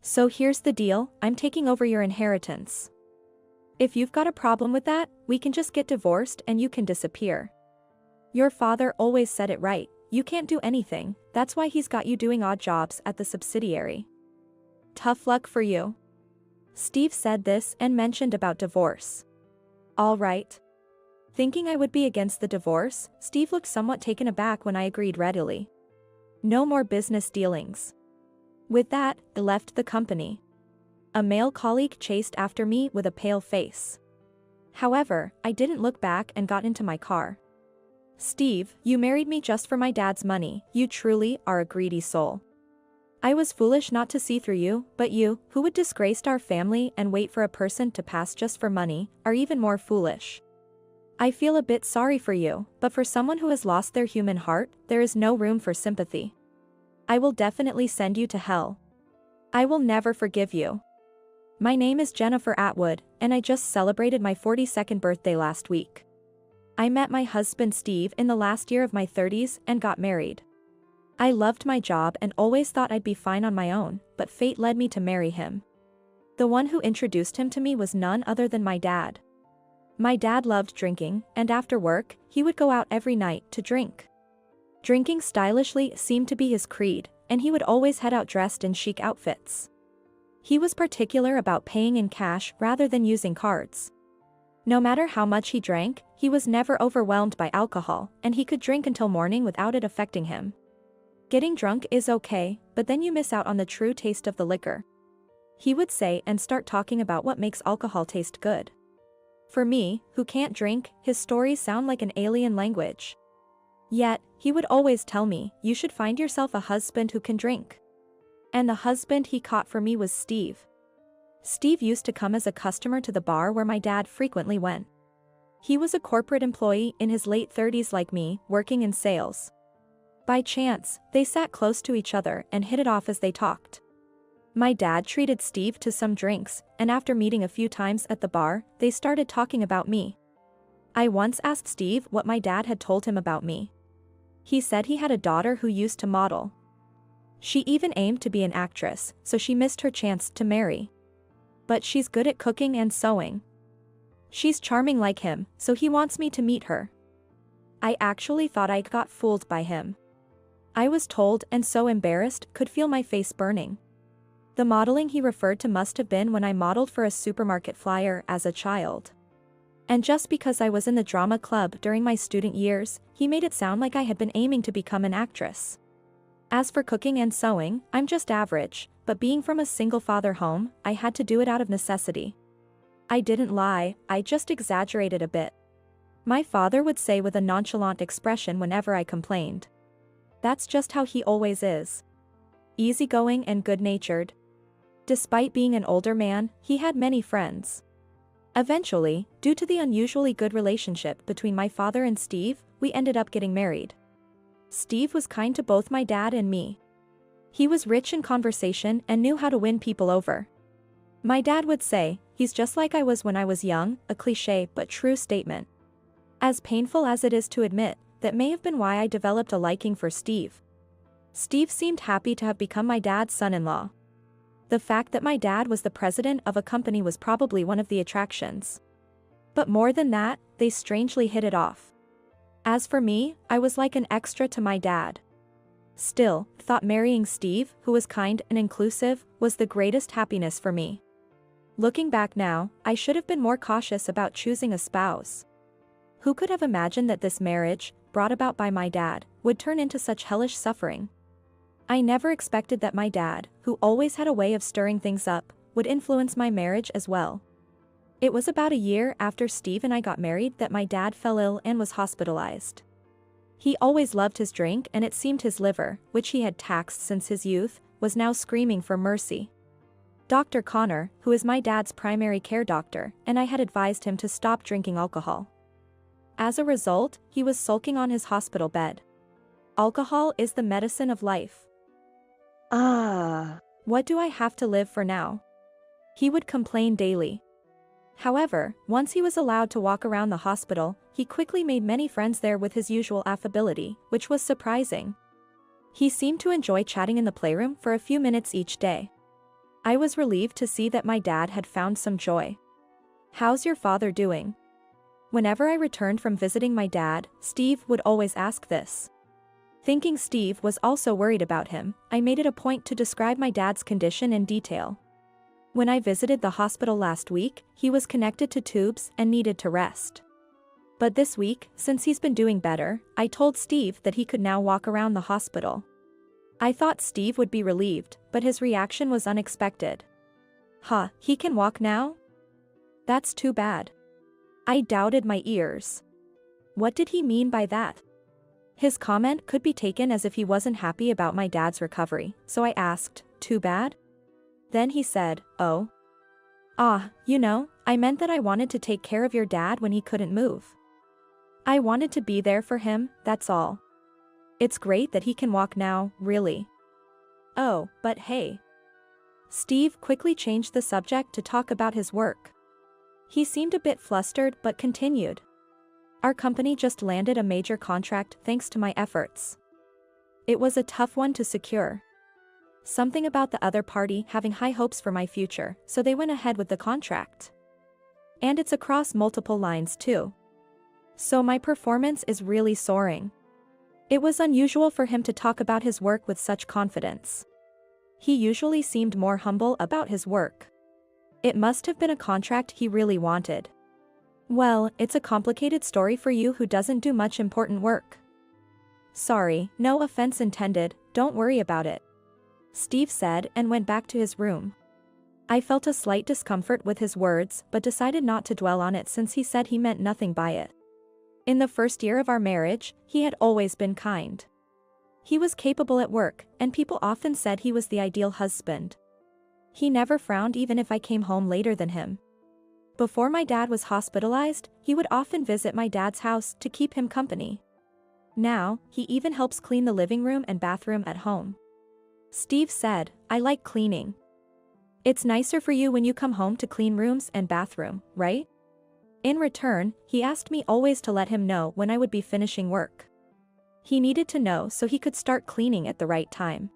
So here's the deal, I'm taking over your inheritance. If you've got a problem with that, we can just get divorced and you can disappear. Your father always said it right, you can't do anything, that's why he's got you doing odd jobs at the subsidiary. Tough luck for you. Steve said this and mentioned about divorce. All right. Thinking I would be against the divorce, Steve looked somewhat taken aback when I agreed readily. No more business dealings. With that, I left the company. A male colleague chased after me with a pale face. However, I didn't look back and got into my car. Steve, you married me just for my dad's money, you truly are a greedy soul. I was foolish not to see through you, but you, who would disgrace our family and wait for a person to pass just for money, are even more foolish. I feel a bit sorry for you, but for someone who has lost their human heart, there is no room for sympathy. I will definitely send you to hell. I will never forgive you. My name is Jennifer Atwood, and I just celebrated my 42nd birthday last week. I met my husband Steve in the last year of my 30s and got married. I loved my job and always thought I'd be fine on my own, but fate led me to marry him. The one who introduced him to me was none other than my dad. My dad loved drinking, and after work, he would go out every night to drink. Drinking stylishly seemed to be his creed, and he would always head out dressed in chic outfits. He was particular about paying in cash rather than using cards. No matter how much he drank, he was never overwhelmed by alcohol, and he could drink until morning without it affecting him. Getting drunk is okay, but then you miss out on the true taste of the liquor. He would say and start talking about what makes alcohol taste good. For me, who can't drink, his stories sound like an alien language. Yet, he would always tell me, you should find yourself a husband who can drink. And the husband he caught for me was Steve. Steve used to come as a customer to the bar where my dad frequently went. He was a corporate employee in his late 30s like me, working in sales. By chance, they sat close to each other and hit it off as they talked. My dad treated Steve to some drinks, and after meeting a few times at the bar, they started talking about me. I once asked Steve what my dad had told him about me. He said he had a daughter who used to model. She even aimed to be an actress, so she missed her chance to marry. But she's good at cooking and sewing. She's charming like him, so he wants me to meet her. I actually thought I got fooled by him. I was told and so embarrassed, could feel my face burning. The modeling he referred to must have been when I modeled for a supermarket flyer as a child. And just because I was in the drama club during my student years, he made it sound like I had been aiming to become an actress. As for cooking and sewing, I'm just average, but being from a single-father home, I had to do it out of necessity. I didn't lie, I just exaggerated a bit. My father would say with a nonchalant expression whenever I complained. That's just how he always is. Easygoing and good-natured. Despite being an older man, he had many friends. Eventually, due to the unusually good relationship between my father and Steve, we ended up getting married. Steve was kind to both my dad and me. He was rich in conversation and knew how to win people over. My dad would say, he's just like I was when I was young, a cliché but true statement. As painful as it is to admit, that may have been why I developed a liking for Steve. Steve seemed happy to have become my dad's son-in-law. The fact that my dad was the president of a company was probably one of the attractions. But more than that, they strangely hit it off. As for me, I was like an extra to my dad. Still, thought marrying Steve, who was kind and inclusive, was the greatest happiness for me. Looking back now, I should have been more cautious about choosing a spouse. Who could have imagined that this marriage, brought about by my dad, would turn into such hellish suffering? I never expected that my dad, who always had a way of stirring things up, would influence my marriage as well. It was about a year after Steve and I got married that my dad fell ill and was hospitalized. He always loved his drink, and it seemed his liver, which he had taxed since his youth, was now screaming for mercy. Dr. Connor, who is my dad's primary care doctor, and I had advised him to stop drinking alcohol. As a result, he was sulking on his hospital bed. Alcohol is the medicine of life. What do I have to live for now? He would complain daily. However, once he was allowed to walk around the hospital, he quickly made many friends there with his usual affability, which was surprising. He seemed to enjoy chatting in the playroom for a few minutes each day. I was relieved to see that my dad had found some joy. "How's your father doing?" Whenever I returned from visiting my dad, Steve would always ask this. Thinking Steve was also worried about him, I made it a point to describe my dad's condition in detail. When I visited the hospital last week, he was connected to tubes and needed to rest. But this week, since he's been doing better, I told Steve that he could now walk around the hospital. I thought Steve would be relieved, but his reaction was unexpected. "Huh, he can walk now? That's too bad." I doubted my ears. What did he mean by that? His comment could be taken as if he wasn't happy about my dad's recovery, so I asked, "Too bad?" Then he said, "Oh. I meant that I wanted to take care of your dad when he couldn't move. I wanted to be there for him, that's all. It's great that he can walk now, really." "Oh, but hey." Steve quickly changed the subject to talk about his work. He seemed a bit flustered but continued. "Our company just landed a major contract thanks to my efforts. It was a tough one to secure. Something about the other party having high hopes for my future, so they went ahead with the contract. And it's across multiple lines too. So my performance is really soaring." It was unusual for him to talk about his work with such confidence. He usually seemed more humble about his work. It must have been a contract he really wanted. "Well, it's a complicated story for you who doesn't do much important work." "Sorry, no offense intended, don't worry about it," Steve said and went back to his room. I felt a slight discomfort with his words but decided not to dwell on it since he said he meant nothing by it. In the first year of our marriage, he had always been kind. He was capable at work, and people often said he was the ideal husband. He never frowned even if I came home later than him. Before my dad was hospitalized, he would often visit my dad's house to keep him company. Now, he even helps clean the living room and bathroom at home. Steve said, "I like cleaning. It's nicer for you when you come home to clean rooms and bathroom, right?" In return, he asked me always to let him know when I would be finishing work. He needed to know so he could start cleaning at the right time.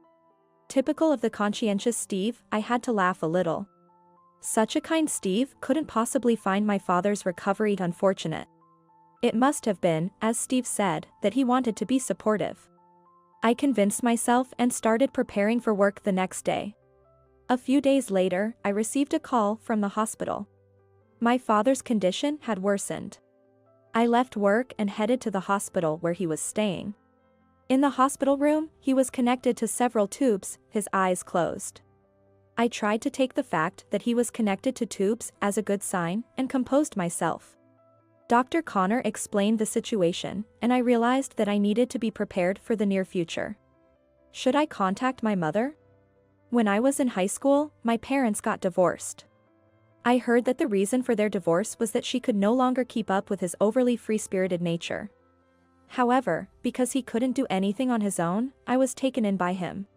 Typical of the conscientious Steve, I had to laugh a little. Such a kind Steve couldn't possibly find my father's recovery unfortunate. It must have been, as Steve said, that he wanted to be supportive. I convinced myself and started preparing for work the next day. A few days later, I received a call from the hospital. My father's condition had worsened. I left work and headed to the hospital where he was staying. In the hospital room, he was connected to several tubes, his eyes closed. I tried to take the fact that he was connected to tubes as a good sign and composed myself. Dr. Connor explained the situation, and I realized that I needed to be prepared for the near future. Should I contact my mother? When I was in high school, my parents got divorced. I heard that the reason for their divorce was that she could no longer keep up with his overly free-spirited nature. However, because he couldn't do anything on his own, I was taken in by him.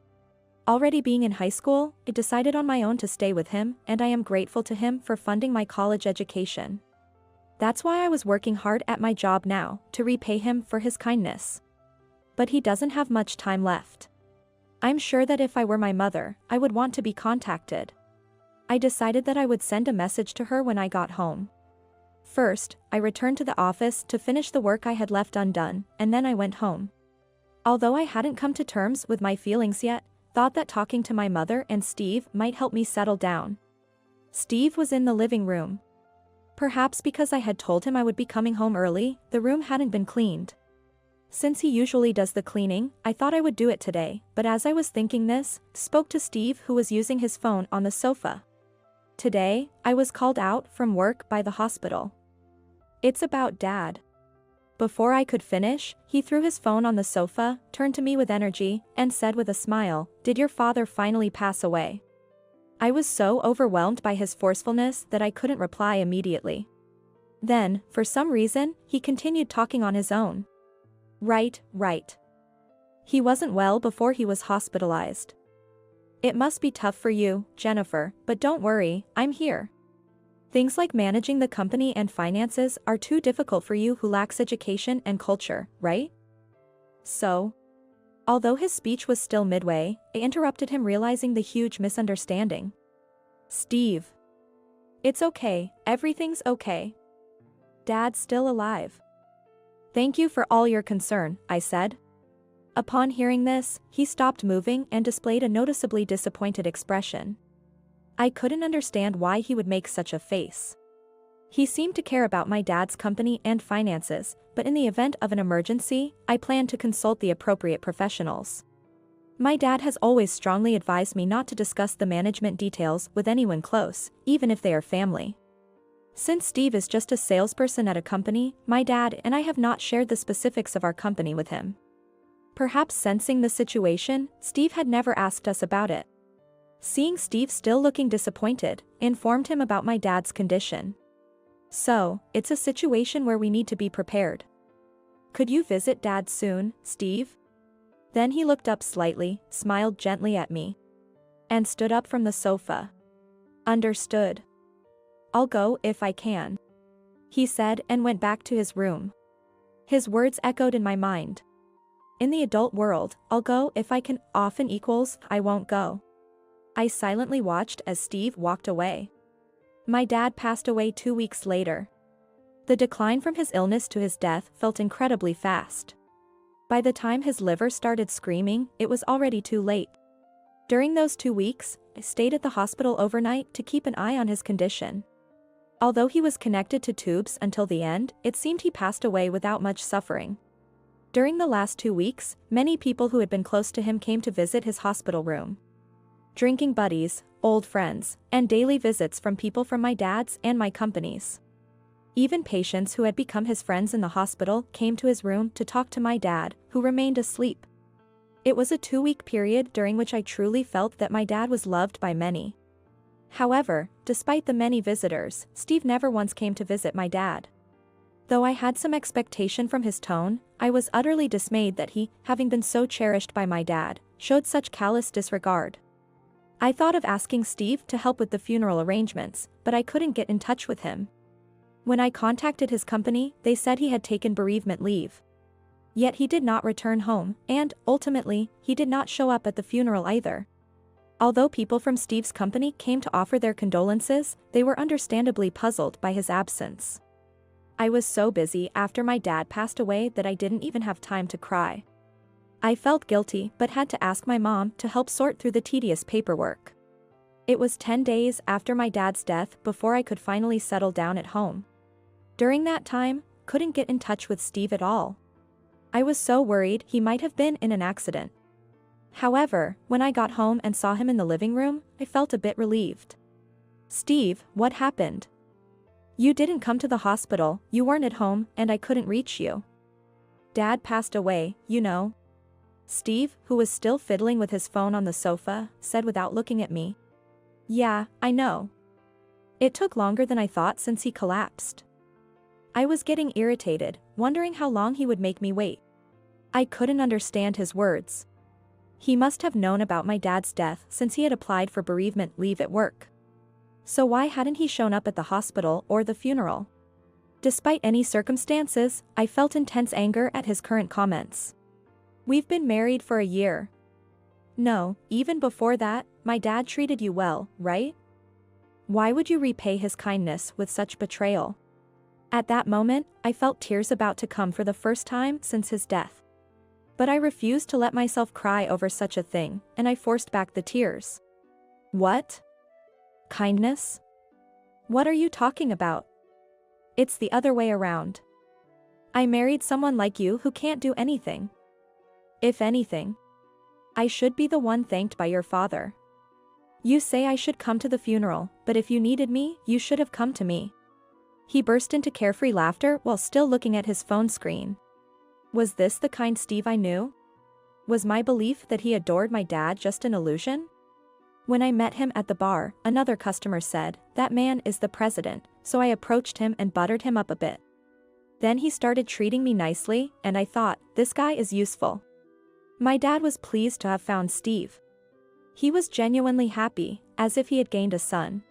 Already being in high school, I decided on my own to stay with him, and I am grateful to him for funding my college education. That's why I was working hard at my job now, to repay him for his kindness. But he doesn't have much time left. I'm sure that if I were my mother, I would want to be contacted. I decided that I would send a message to her when I got home. First, I returned to the office to finish the work I had left undone, and then I went home. Although I hadn't come to terms with my feelings yet, thought that talking to my mother and Steve might help me settle down. Steve was in the living room. Perhaps because I had told him I would be coming home early, the room hadn't been cleaned. Since he usually does the cleaning, I thought I would do it today, but as I was thinking this, spoke to Steve who was using his phone on the sofa. Today, I was called out from work by the hospital. "It's about Dad." Before I could finish, he threw his phone on the sofa, turned to me with energy, and said with a smile, "Did your father finally pass away?" I was so overwhelmed by his forcefulness that I couldn't reply immediately. Then, for some reason, he continued talking on his own. Right. He wasn't well before he was hospitalized. It must be tough for you, Jennifer, but don't worry, I'm here. Things like managing the company and finances are too difficult for you who lacks education and culture, right? So, although his speech was still midway, I interrupted him realizing the huge misunderstanding. Steve. It's okay, everything's okay. Dad's still alive. Thank you for all your concern, I said. Upon hearing this, he stopped moving and displayed a noticeably disappointed expression. I couldn't understand why he would make such a face. He seemed to care about my dad's company and finances, but in the event of an emergency, I planned to consult the appropriate professionals. My dad has always strongly advised me not to discuss the management details with anyone close, even if they are family. Since Steve is just a salesperson at a company, my dad and I have not shared the specifics of our company with him. Perhaps sensing the situation, Steve had never asked us about it. Seeing Steve still looking disappointed, informed him about my dad's condition. So, it's a situation where we need to be prepared. Could you visit Dad soon, Steve? Then he looked up slightly, smiled gently at me, and stood up from the sofa. Understood. I'll go if I can, he said and went back to his room. His words echoed in my mind. In the adult world, I'll go if I can often equals I won't go. I silently watched as Steve walked away. My dad passed away 2 weeks later. The decline from his illness to his death felt incredibly fast. By the time his liver started screaming, it was already too late. During those 2 weeks, I stayed at the hospital overnight to keep an eye on his condition. Although he was connected to tubes until the end, it seemed he passed away without much suffering. During the last 2 weeks, many people who had been close to him came to visit his hospital room. Drinking buddies, old friends, and daily visits from people from my dad's and my company's. Even patients who had become his friends in the hospital came to his room to talk to my dad, who remained asleep. It was a 2-week period during which I truly felt that my dad was loved by many. However, despite the many visitors, Steve never once came to visit my dad. Though I had some expectation from his tone, I was utterly dismayed that he, having been so cherished by my dad, showed such callous disregard. I thought of asking Steve to help with the funeral arrangements, but I couldn't get in touch with him. When I contacted his company, they said he had taken bereavement leave. Yet he did not return home, and, ultimately, he did not show up at the funeral either. Although people from Steve's company came to offer their condolences, they were understandably puzzled by his absence. I was so busy after my dad passed away that I didn't even have time to cry. I felt guilty but had to ask my mom to help sort through the tedious paperwork. It was 10 days after my dad's death before I could finally settle down at home. During that time, couldn't get in touch with Steve at all. I was so worried he might have been in an accident. However, when I got home and saw him in the living room, I felt a bit relieved. Steve, what happened? You didn't come to the hospital, you weren't at home, and I couldn't reach you. Dad passed away, you know. Steve, who was still fiddling with his phone on the sofa, said without looking at me. Yeah, I know. It took longer than I thought since he collapsed. I was getting irritated, wondering how long he would make me wait. I couldn't understand his words. He must have known about my dad's death since he had applied for bereavement leave at work. So why hadn't he shown up at the hospital or the funeral? Despite any circumstances, I felt intense anger at his current comments. We've been married for a year. No, even before that, my dad treated you well, right? Why would you repay his kindness with such betrayal? At that moment, I felt tears about to come for the first time since his death. But I refused to let myself cry over such a thing, and I forced back the tears. What? Kindness? What are you talking about? It's the other way around. I married someone like you who can't do anything. If anything, I should be the one thanked by your father. You say I should come to the funeral, but if you needed me, you should have come to me. He burst into carefree laughter while still looking at his phone screen. Was this the kind Steve I knew? Was my belief that he adored my dad just an illusion? When I met him at the bar, another customer said, "That man is the president," so I approached him and buttered him up a bit. Then he started treating me nicely, and I thought, this guy is useful. My dad was pleased to have found Steve. He was genuinely happy, as if he had gained a son.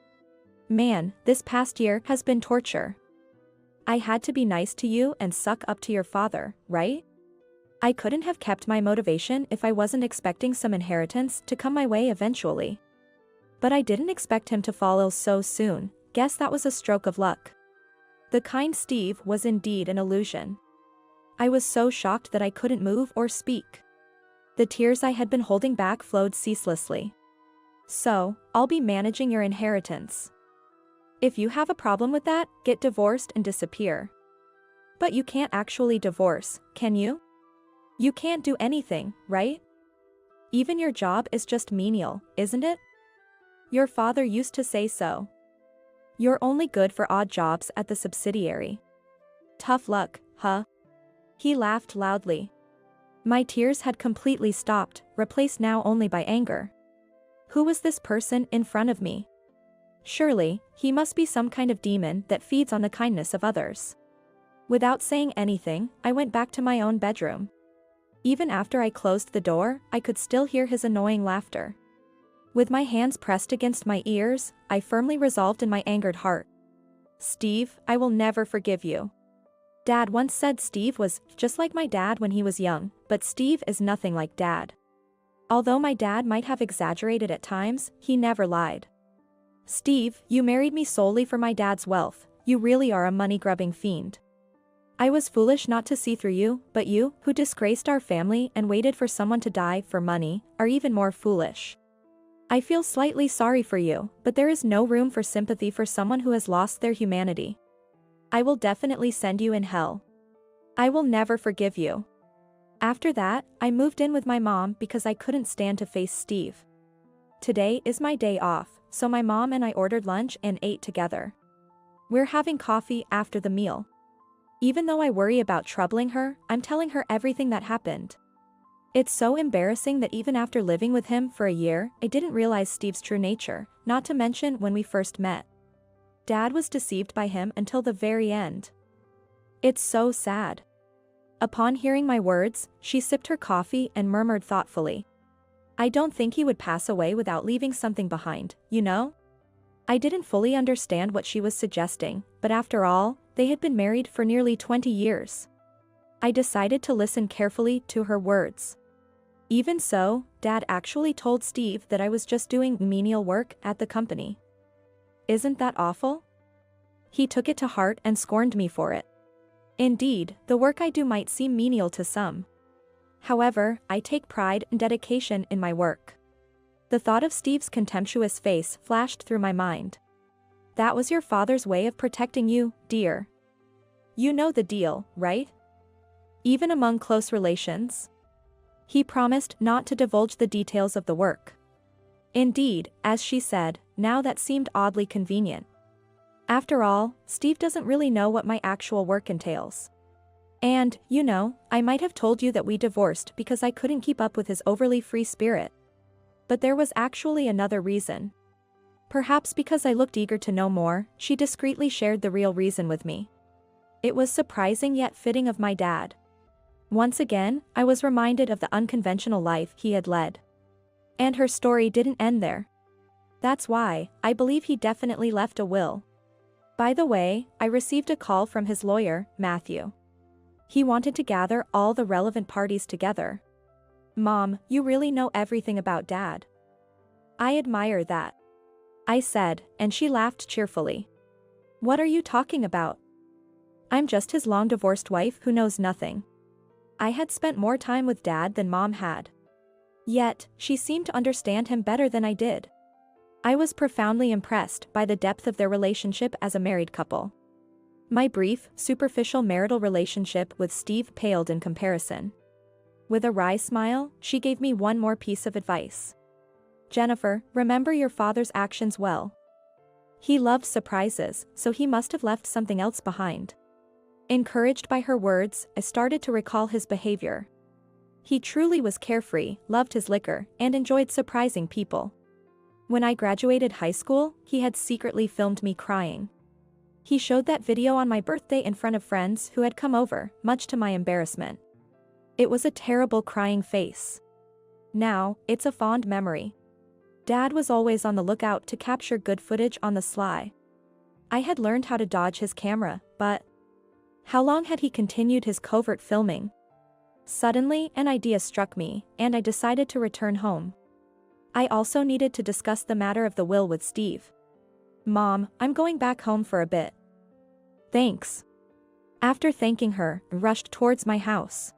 Man, this past year has been torture. I had to be nice to you and suck up to your father, right? I couldn't have kept my motivation if I wasn't expecting some inheritance to come my way eventually. But I didn't expect him to fall ill so soon. Guess that was a stroke of luck. The kind Steve was indeed an illusion. I was so shocked that I couldn't move or speak. The tears I had been holding back flowed ceaselessly. So, I'll be managing your inheritance. If you have a problem with that, get divorced and disappear. But you can't actually divorce, can you? You can't do anything, right? Even your job is just menial, isn't it? Your father used to say so. You're only good for odd jobs at the subsidiary. Tough luck, huh? He laughed loudly. My tears had completely stopped, replaced now only by anger. Who was this person in front of me? Surely, he must be some kind of demon that feeds on the kindness of others. Without saying anything, I went back to my own bedroom. Even after I closed the door, I could still hear his annoying laughter. With my hands pressed against my ears, I firmly resolved in my angered heart. Steve, I will never forgive you. Dad once said Steve was just like my dad when he was young, but Steve is nothing like Dad. Although my dad might have exaggerated at times, he never lied. Steve, you married me solely for my dad's wealth. You really are a money-grubbing fiend. I was foolish not to see through you, but you, who disgraced our family and waited for someone to die for money, are even more foolish. I feel slightly sorry for you, but there is no room for sympathy for someone who has lost their humanity. I will definitely send you in hell. I will never forgive you. After that, I moved in with my mom because I couldn't stand to face Steve. Today is my day off, so my mom and I ordered lunch and ate together. We're having coffee after the meal. Even though I worry about troubling her, I'm telling her everything that happened. It's so embarrassing that even after living with him for a year, I didn't realize Steve's true nature, not to mention when we first met. Dad was deceived by him until the very end. It's so sad. Upon hearing my words, she sipped her coffee and murmured thoughtfully. I don't think he would pass away without leaving something behind, you know? I didn't fully understand what she was suggesting, but after all, they had been married for nearly 20 years. I decided to listen carefully to her words. Even so, Dad actually told Steve that I was just doing menial work at the company. Isn't that awful? He took it to heart and scorned me for it. Indeed, the work I do might seem menial to some. However, I take pride and dedication in my work. The thought of Steve's contemptuous face flashed through my mind. That was your father's way of protecting you, dear. You know the deal, right? Even among close relations. He promised not to divulge the details of the work. Indeed, as she said, now that seemed oddly convenient. After all, Steve doesn't really know what my actual work entails. And, you know, I might have told you that we divorced because I couldn't keep up with his overly free spirit. But there was actually another reason. Perhaps because I looked eager to know more, she discreetly shared the real reason with me. It was surprising yet fitting of my dad. Once again, I was reminded of the unconventional life he had led. And her story didn't end there. That's why, I believe he definitely left a will. By the way, I received a call from his lawyer, Matthew. He wanted to gather all the relevant parties together. Mom, you really know everything about Dad. I admire that. I said, and she laughed cheerfully. What are you talking about? I'm just his long-divorced wife who knows nothing. I had spent more time with Dad than Mom had. Yet, she seemed to understand him better than I did. I was profoundly impressed by the depth of their relationship as a married couple. My brief, superficial marital relationship with Steve paled in comparison. With a wry smile, she gave me one more piece of advice. Jennifer, remember your father's actions well. He loved surprises, so he must have left something else behind. Encouraged by her words, I started to recall his behavior. He truly was carefree, loved his liquor, and enjoyed surprising people. When I graduated high school, he had secretly filmed me crying. He showed that video on my birthday in front of friends who had come over, much to my embarrassment. It was a terrible crying face. Now, it's a fond memory. Dad was always on the lookout to capture good footage on the sly. I had learned how to dodge his camera, but how long had he continued his covert filming? Suddenly, an idea struck me, and I decided to return home. I also needed to discuss the matter of the will with Steve. Mom, I'm going back home for a bit. Thanks. After thanking her, I rushed towards my house.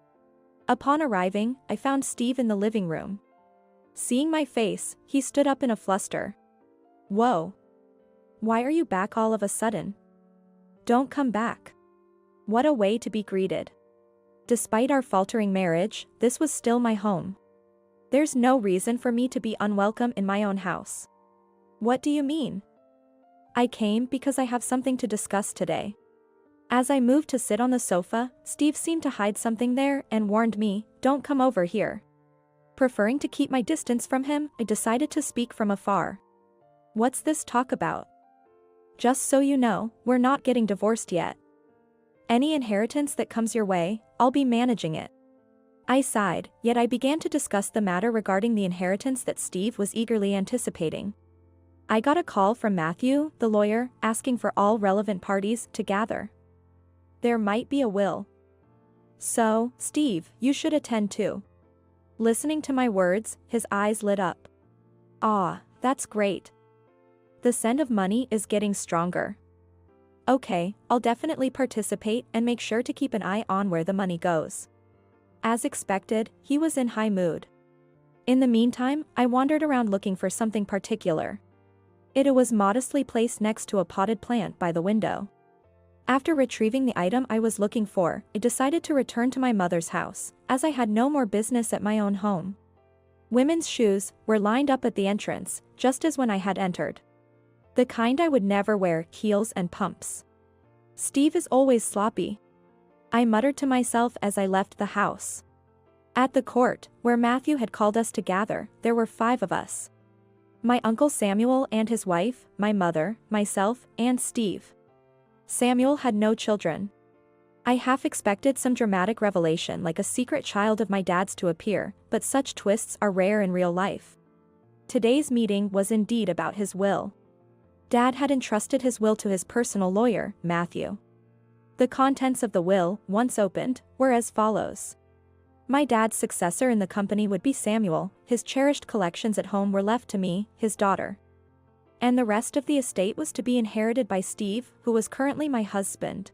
Upon arriving, I found Steve in the living room. Seeing my face, he stood up in a fluster. Whoa. Why are you back all of a sudden? Don't come back. What a way to be greeted. Despite our faltering marriage, this was still my home. There's no reason for me to be unwelcome in my own house. What do you mean? I came because I have something to discuss today. As I moved to sit on the sofa, Steve seemed to hide something there and warned me, don't come over here. Preferring to keep my distance from him, I decided to speak from afar. What's this talk about? Just so you know, we're not getting divorced yet. Any inheritance that comes your way, I'll be managing it. I sighed, yet I began to discuss the matter regarding the inheritance that Steve was eagerly anticipating. I got a call from Matthew, the lawyer, asking for all relevant parties to gather. There might be a will. So, Steve, you should attend too. Listening to my words, his eyes lit up. Ah, that's great. The scent of money is getting stronger. Okay, I'll definitely participate and make sure to keep an eye on where the money goes. As expected, he was in high mood. In the meantime, I wandered around looking for something particular. It was modestly placed next to a potted plant by the window. After retrieving the item I was looking for, I decided to return to my mother's house, as I had no more business at my own home. Women's shoes were lined up at the entrance, just as when I had entered. The kind I would never wear, heels and pumps. Steve is always sloppy. I muttered to myself as I left the house. At the court, where Matthew had called us to gather, there were 5 of us. My uncle Samuel and his wife, my mother, myself, and Steve. Samuel had no children. I half expected some dramatic revelation like a secret child of my dad's to appear, but such twists are rare in real life. Today's meeting was indeed about his will. Dad had entrusted his will to his personal lawyer, Matthew. The contents of the will, once opened, were as follows. My dad's successor in the company would be Samuel, his cherished collections at home were left to me, his daughter. And the rest of the estate was to be inherited by Steve, who was currently my husband.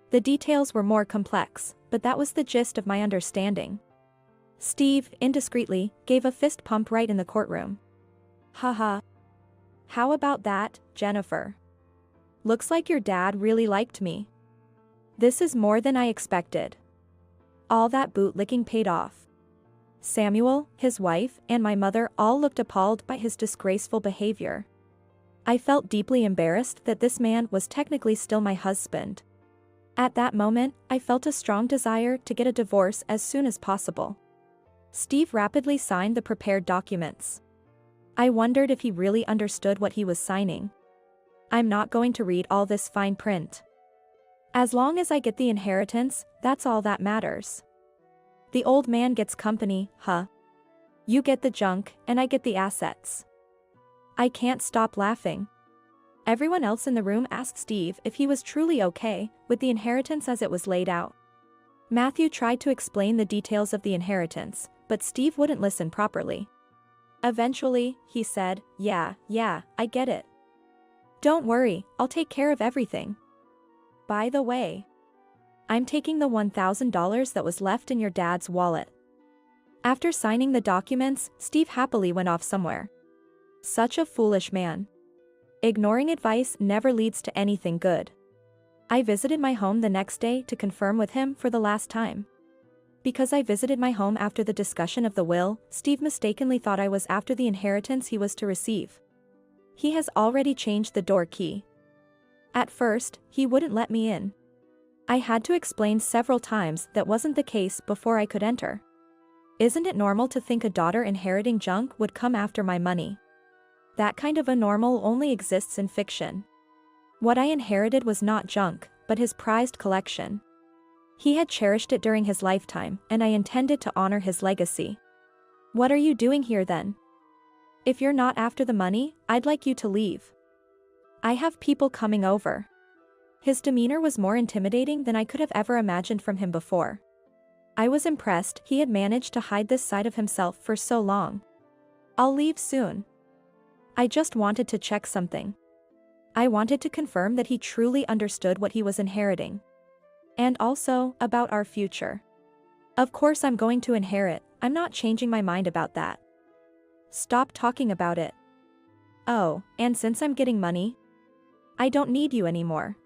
The details were more complex, but that was the gist of my understanding. Steve, indiscreetly, gave a fist pump right in the courtroom. Haha. How about that, Jennifer? Looks like your dad really liked me. This is more than I expected. All that bootlicking paid off. Samuel, his wife, and my mother all looked appalled by his disgraceful behavior. I felt deeply embarrassed that this man was technically still my husband. At that moment, I felt a strong desire to get a divorce as soon as possible. Steve rapidly signed the prepared documents. I wondered if he really understood what he was signing. I'm not going to read all this fine print. As long as I get the inheritance, that's all that matters. The old man gets company, huh? You get the junk, and I get the assets. I can't stop laughing. Everyone else in the room asked Steve if he was truly okay with the inheritance as it was laid out. Matthew tried to explain the details of the inheritance, but Steve wouldn't listen properly. Eventually, he said, yeah, I get it. Don't worry, I'll take care of everything. By the way, I'm taking the $1,000 that was left in your dad's wallet. After signing the documents, Steve happily went off somewhere. Such a foolish man. Ignoring advice never leads to anything good. I visited my home the next day to confirm with him for the last time. Because I visited my home after the discussion of the will, Steve mistakenly thought I was after the inheritance he was to receive. He has already changed the door key. At first, he wouldn't let me in. I had to explain several times that wasn't the case before I could enter. Isn't it normal to think a daughter inheriting junk would come after my money? That kind of a normal only exists in fiction. What I inherited was not junk, but his prized collection. He had cherished it during his lifetime, and I intended to honor his legacy. What are you doing here then? If you're not after the money, I'd like you to leave. I have people coming over. His demeanor was more intimidating than I could have ever imagined from him before. I was impressed he had managed to hide this side of himself for so long. I'll leave soon. I just wanted to check something. I wanted to confirm that he truly understood what he was inheriting. And also, about our future. Of course I'm going to inherit, I'm not changing my mind about that. Stop talking about it. Oh, and since I'm getting money, I don't need you anymore.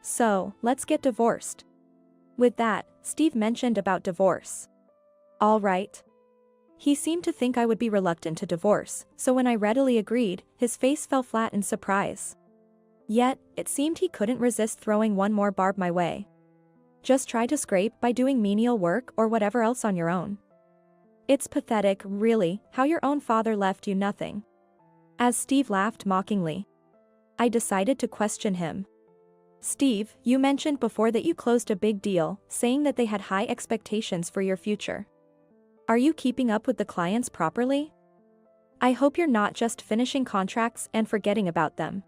So, let's get divorced. With that, Steve mentioned about divorce. All right. He seemed to think I would be reluctant to divorce, so when I readily agreed, his face fell flat in surprise. Yet, it seemed he couldn't resist throwing one more barb my way. Just try to scrape by doing menial work or whatever else on your own. It's pathetic, really, how your own father left you nothing. As Steve laughed mockingly, I decided to question him. Steve, you mentioned before that you closed a big deal, saying that they had high expectations for your future. Are you keeping up with the clients properly? I hope you're not just finishing contracts and forgetting about them.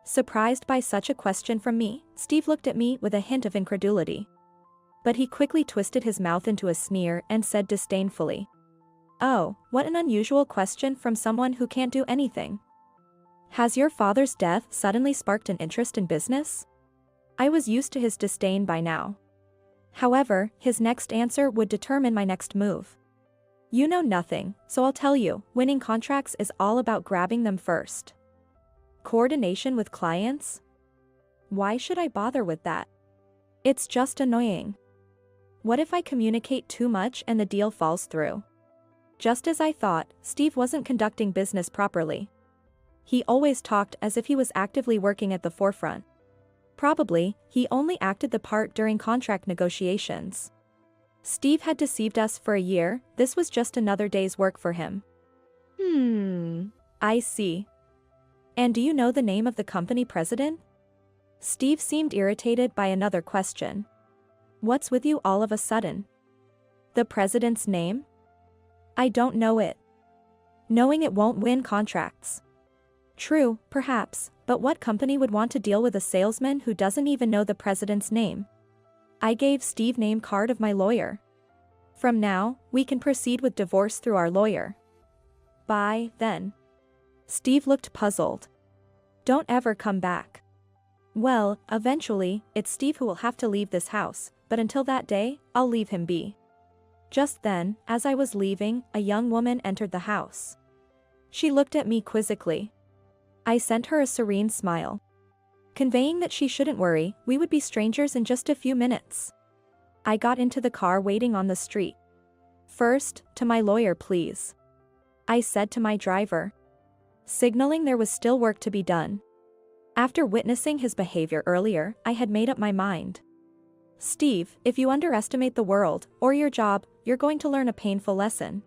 Surprised by such a question from me, Steve looked at me with a hint of incredulity. But he quickly twisted his mouth into a sneer and said disdainfully, "Oh, what an unusual question from someone who can't do anything. Has your father's death suddenly sparked an interest in business?" I was used to his disdain by now. However, his next answer would determine my next move. You know nothing, so I'll tell you, winning contracts is all about grabbing them first. Coordination with clients? Why should I bother with that? It's just annoying. What if I communicate too much and the deal falls through? Just as I thought, Steve wasn't conducting business properly. He always talked as if he was actively working at the forefront. Probably, he only acted the part during contract negotiations. Steve had deceived us for a year, this was just another day's work for him. I see. And do you know the name of the company president? Steve seemed irritated by another question. What's with you all of a sudden? The president's name? I don't know it. Knowing it won't win contracts. True, perhaps, but what company would want to deal with a salesman who doesn't even know the president's name? I gave Steve name card of my lawyer. From now, we can proceed with divorce through our lawyer. Bye, then. Steve looked puzzled. Don't ever come back. Well, eventually, it's Steve who will have to leave this house, but until that day, I'll leave him be. Just then, as I was leaving, a young woman entered the house. She looked at me quizzically. I sent her a serene smile, conveying that she shouldn't worry, we would be strangers in just a few minutes. I got into the car waiting on the street. First, to my lawyer please, I said to my driver, signaling there was still work to be done. After witnessing his behavior earlier, I had made up my mind. Steve, if you underestimate the world, or your job, you're going to learn a painful lesson.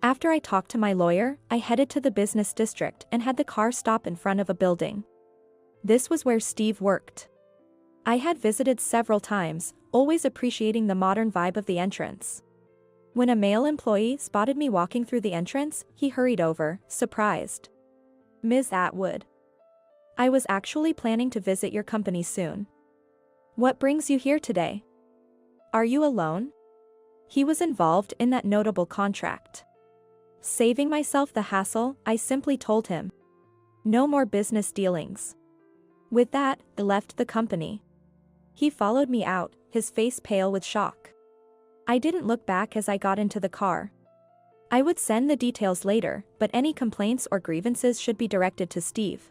After I talked to my lawyer, I headed to the business district and had the car stop in front of a building. This was where Steve worked. I had visited several times, always appreciating the modern vibe of the entrance. When a male employee spotted me walking through the entrance, he hurried over, surprised. Ms. Atwood. I was actually planning to visit your company soon. What brings you here today? Are you alone? He was involved in that notable contract. Saving myself the hassle, I simply told him. No more business dealings. With that, I left the company. He followed me out, his face pale with shock. I didn't look back as I got into the car. I would send the details later, but any complaints or grievances should be directed to Steve.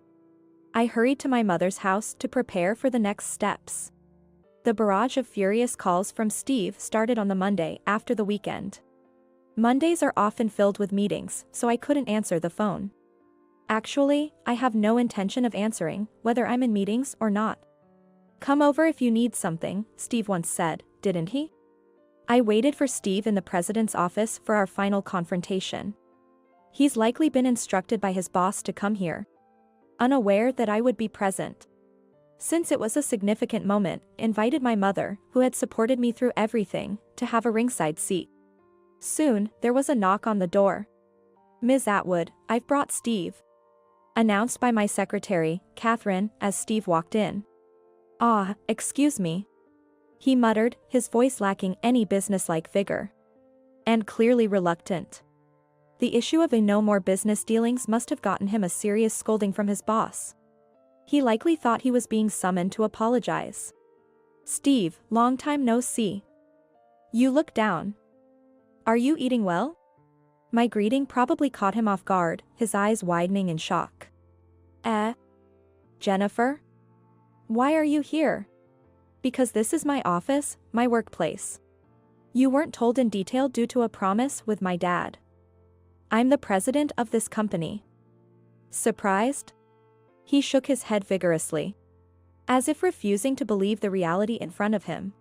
I hurried to my mother's house to prepare for the next steps. The barrage of furious calls from Steve started on the Monday after the weekend. Mondays are often filled with meetings, so I couldn't answer the phone. Actually, I have no intention of answering, whether I'm in meetings or not. Come over if you need something, Steve once said, didn't he? I waited for Steve in the president's office for our final confrontation. He's likely been instructed by his boss to come here, unaware that I would be present. Since it was a significant moment, invited my mother, who had supported me through everything, to have a ringside seat. Soon, there was a knock on the door. Ms. Atwood, I've brought Steve. Announced by my secretary, Catherine, as Steve walked in. Ah, excuse me. He muttered, his voice lacking any businesslike vigor. And clearly reluctant. The issue of a no more business dealings must have gotten him a serious scolding from his boss. He likely thought he was being summoned to apologize. Steve, long time no see. You look down. Are you eating well? My greeting probably caught him off guard, his eyes widening in shock. Jennifer? Why are you here? Because this is my office, my workplace. You weren't told in detail due to a promise with my dad. I'm the president of this company. Surprised? He shook his head vigorously, as if refusing to believe the reality in front of him.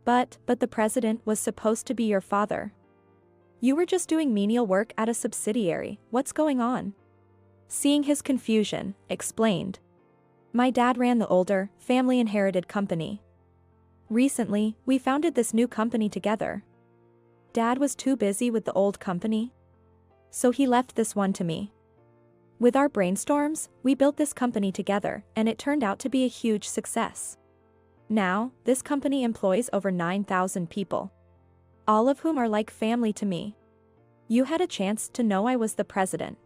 But the president was supposed to be your father. You were just doing menial work at a subsidiary, what's going on? Seeing his confusion, explained. My dad ran the older, family-inherited company. Recently, we founded this new company together. Dad was too busy with the old company, so he left this one to me. With our brainstorms, we built this company together, and it turned out to be a huge success. Now, this company employs over 9,000 people, all of whom are like family to me. You had a chance to know I was the president.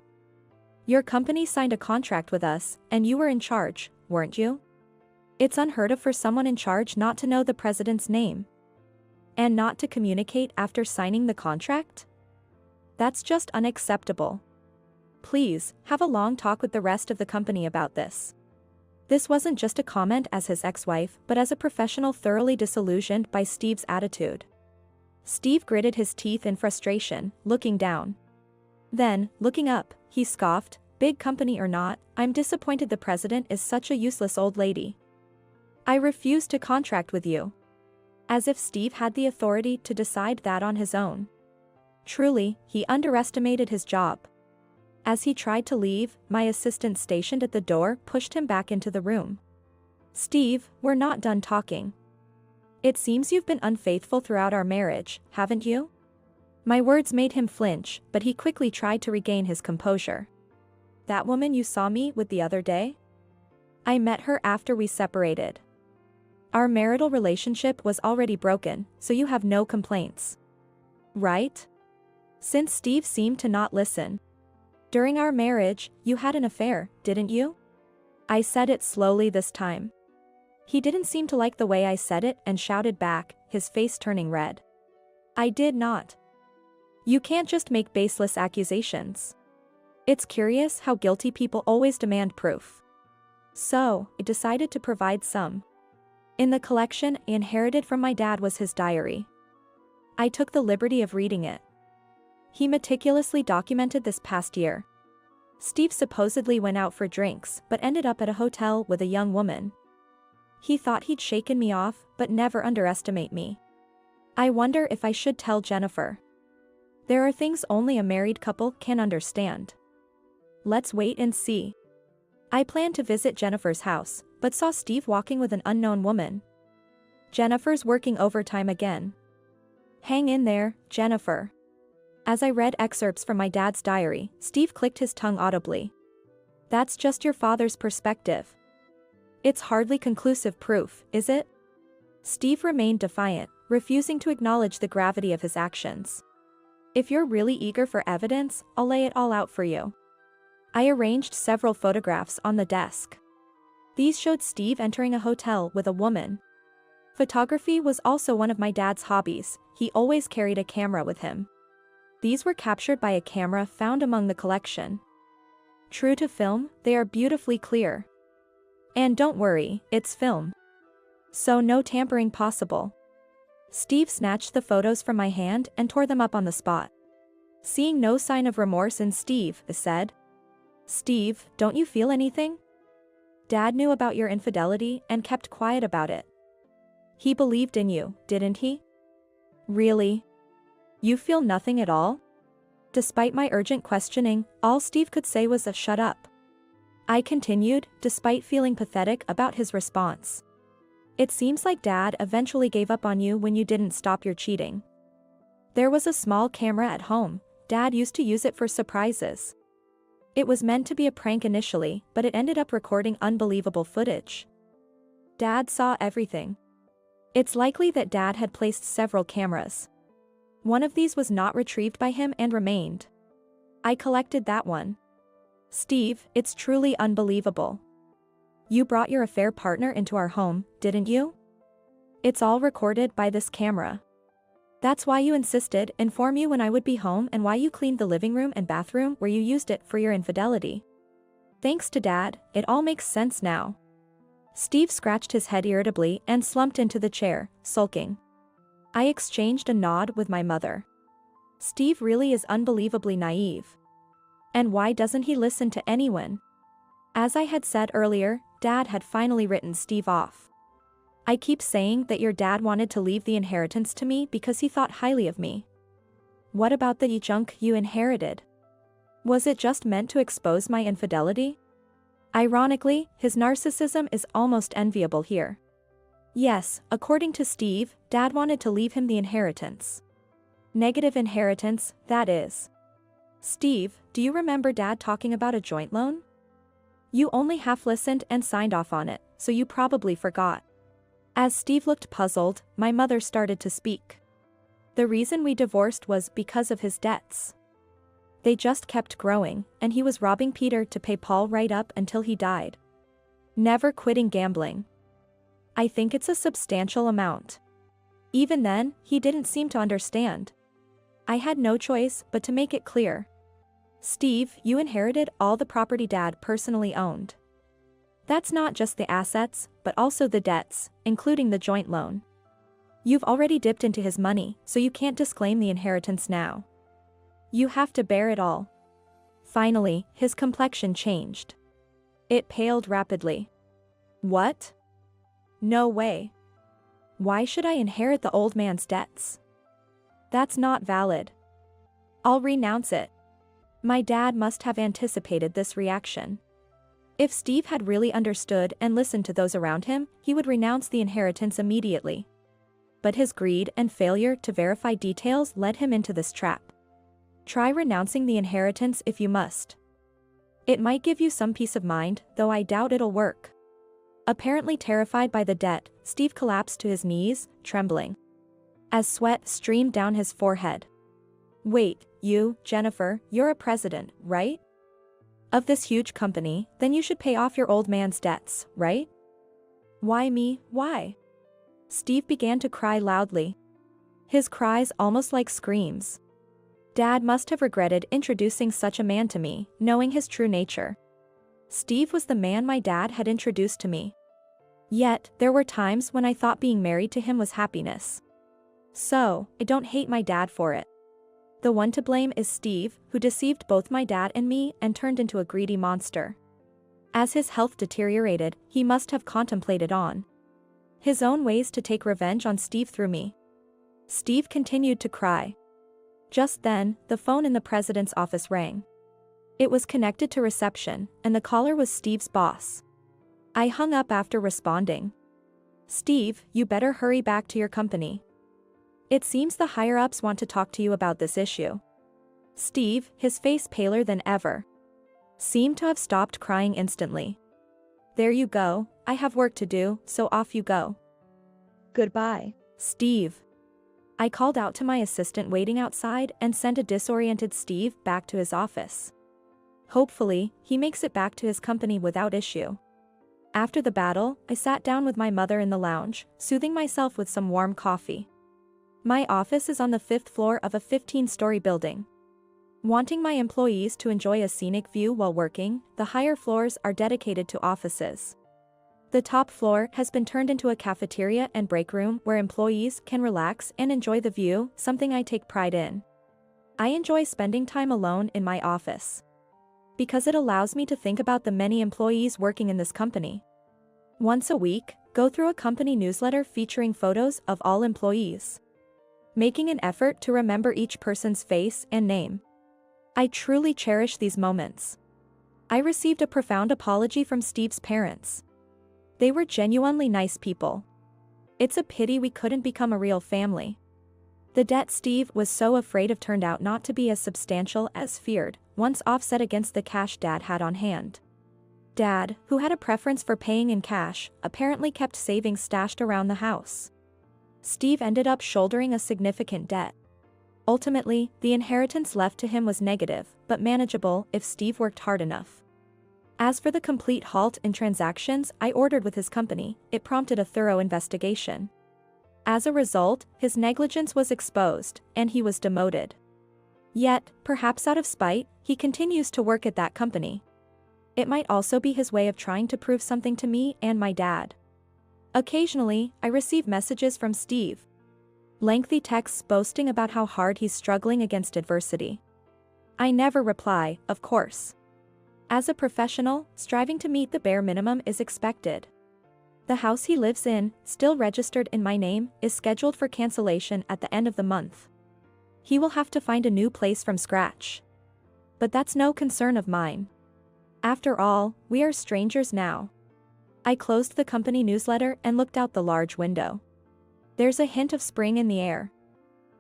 Your company signed a contract with us, and you were in charge, weren't you? It's unheard of for someone in charge not to know the president's name, and not to communicate after signing the contract? That's just unacceptable. Please, have a long talk with the rest of the company about this. This wasn't just a comment as his ex-wife, but as a professional thoroughly disillusioned by Steve's attitude. Steve gritted his teeth in frustration, looking down. Then, looking up, he scoffed, big company or not, I'm disappointed the president is such a useless old lady. I refuse to contract with you. As if Steve had the authority to decide that on his own. Truly, he underestimated his job. As he tried to leave, my assistant stationed at the door pushed him back into the room. Steve, we're not done talking. It seems you've been unfaithful throughout our marriage, haven't you? My words made him flinch, but he quickly tried to regain his composure. That woman you saw me with the other day? I met her after we separated. Our marital relationship was already broken, so you have no complaints. Right? Since Steve seemed to not listen. During our marriage, you had an affair, didn't you? I said it slowly this time. He didn't seem to like the way I said it and shouted back, his face turning red. I did not. You can't just make baseless accusations. It's curious how guilty people always demand proof. So, I decided to provide some. In the collection I inherited from my dad was his diary. I took the liberty of reading it. He meticulously documented this past year. Steve supposedly went out for drinks but ended up at a hotel with a young woman. He thought he'd shaken me off, but never underestimate me. I wonder if I should tell Jennifer. There are things only a married couple can understand. Let's wait and see. I planned to visit Jennifer's house, but saw Steve walking with an unknown woman. Jennifer's working overtime again. Hang in there, Jennifer. As I read excerpts from my dad's diary, Steve clicked his tongue audibly. That's just your father's perspective. It's hardly conclusive proof, is it? Steve remained defiant, refusing to acknowledge the gravity of his actions. If you're really eager for evidence, I'll lay it all out for you. I arranged several photographs on the desk. These showed Steve entering a hotel with a woman. Photography was also one of my dad's hobbies, he always carried a camera with him. These were captured by a camera found among the collection. True to film, they are beautifully clear. And don't worry, it's film. So no tampering possible. Steve snatched the photos from my hand and tore them up on the spot. Seeing no sign of remorse in Steve, I said. Steve, don't you feel anything? Dad knew about your infidelity and kept quiet about it. He believed in you, didn't he? Really? You feel nothing at all? Despite my urgent questioning, all Steve could say was a shut up. I continued, despite feeling pathetic about his response. It seems like Dad eventually gave up on you when you didn't stop your cheating. There was a small camera at home, Dad used to use it for surprises. It was meant to be a prank initially, but it ended up recording unbelievable footage. Dad saw everything. It's likely that Dad had placed several cameras. One of these was not retrieved by him and remained. I collected that one. Steve, it's truly unbelievable. You brought your affair partner into our home, didn't you? It's all recorded by this camera. That's why you insisted inform you when I would be home and why you cleaned the living room and bathroom where you used it for your infidelity. Thanks to Dad, it all makes sense now. Steve scratched his head irritably and slumped into the chair, sulking. I exchanged a nod with my mother. Steve really is unbelievably naive. And why doesn't he listen to anyone? As I had said earlier, Dad had finally written Steve off. I keep saying that your dad wanted to leave the inheritance to me because he thought highly of me. What about the junk you inherited? Was it just meant to expose my infidelity? Ironically, his narcissism is almost enviable here. Yes, according to Steve, Dad wanted to leave him the inheritance. Negative inheritance, that is. Steve, do you remember Dad talking about a joint loan? You only half listened and signed off on it, so you probably forgot. As Steve looked puzzled, my mother started to speak. The reason we divorced was because of his debts. They just kept growing, and he was robbing Peter to pay Paul right up until he died. Never quitting gambling. I think it's a substantial amount. Even then, he didn't seem to understand. I had no choice but to make it clear. Steve, you inherited all the property Dad personally owned. That's not just the assets, but also the debts, including the joint loan. You've already dipped into his money, so you can't disclaim the inheritance now. You have to bear it all. Finally, his complexion changed. It paled rapidly. What? No way. Why should I inherit the old man's debts? That's not valid. I'll renounce it. My dad must have anticipated this reaction. If Steve had really understood and listened to those around him, he would renounce the inheritance immediately. But his greed and failure to verify details led him into this trap. Try renouncing the inheritance if you must. It might give you some peace of mind, though I doubt it'll work. Apparently terrified by the debt, Steve collapsed to his knees, trembling. As sweat streamed down his forehead. Wait, you, Jennifer, you're a president, right? Of this huge company, then you should pay off your old man's debts, right? Why me, why? Steve began to cry loudly. His cries almost like screams. Dad must have regretted introducing such a man to me, knowing his true nature. Steve was the man my dad had introduced to me. Yet, there were times when I thought being married to him was happiness. So, I don't hate my dad for it. The one to blame is Steve, who deceived both my dad and me and turned into a greedy monster. As his health deteriorated, he must have contemplated on his own ways to take revenge on Steve through me. Steve continued to cry. Just then, the phone in the president's office rang. It was connected to reception, and the caller was Steve's boss. I hung up after responding. Steve, you better hurry back to your company. It seems the higher-ups want to talk to you about this issue. Steve, his face paler than ever, seemed to have stopped crying instantly. There you go, I have work to do, so off you go. Goodbye, Steve. I called out to my assistant waiting outside and sent a disoriented Steve back to his office. Hopefully, he makes it back to his company without issue. After the battle, I sat down with my mother in the lounge, soothing myself with some warm coffee. My office is on the 5th floor of a 15-story building. Wanting my employees to enjoy a scenic view while working, the higher floors are dedicated to offices. The top floor has been turned into a cafeteria and break room where employees can relax and enjoy the view, something I take pride in. I enjoy spending time alone in my office, because it allows me to think about the many employees working in this company. Once a week, go through a company newsletter featuring photos of all employees, making an effort to remember each person's face and name. I truly cherish these moments. I received a profound apology from Steve's parents. They were genuinely nice people. It's a pity we couldn't become a real family. The debt Steve was so afraid of turned out not to be as substantial as feared, once offset against the cash Dad had on hand. Dad, who had a preference for paying in cash, apparently kept savings stashed around the house. Steve ended up shouldering a significant debt. Ultimately, the inheritance left to him was negative, but manageable if Steve worked hard enough. As for the complete halt in transactions I ordered with his company, it prompted a thorough investigation. As a result, his negligence was exposed, and he was demoted. Yet, perhaps out of spite, he continues to work at that company. It might also be his way of trying to prove something to me and my dad. Occasionally, I receive messages from Steve. Lengthy texts boasting about how hard he's struggling against adversity. I never reply, of course. As a professional, striving to meet the bare minimum is expected. The house he lives in, still registered in my name, is scheduled for cancellation at the end of the month. He will have to find a new place from scratch. But that's no concern of mine. After all, we are strangers now. I closed the company newsletter and looked out the large window. There's a hint of spring in the air.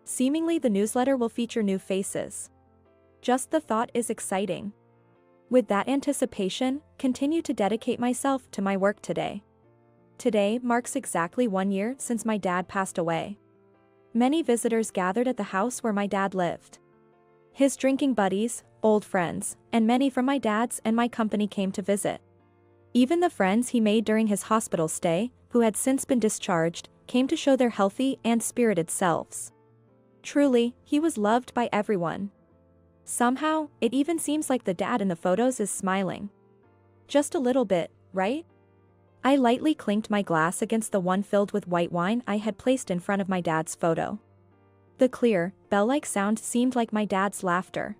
Seemingly the newsletter will feature new faces. Just the thought is exciting. With that anticipation, continue to dedicate myself to my work today. Today marks exactly 1 year since my dad passed away. Many visitors gathered at the house where my dad lived. His drinking buddies, old friends, and many from my dad's and my company came to visit. Even the friends he made during his hospital stay, who had since been discharged, came to show their healthy and spirited selves. Truly, he was loved by everyone. Somehow, it even seems like the dad in the photos is smiling. Just a little bit, right? I lightly clinked my glass against the one filled with white wine I had placed in front of my dad's photo. The clear, bell-like sound seemed like my dad's laughter.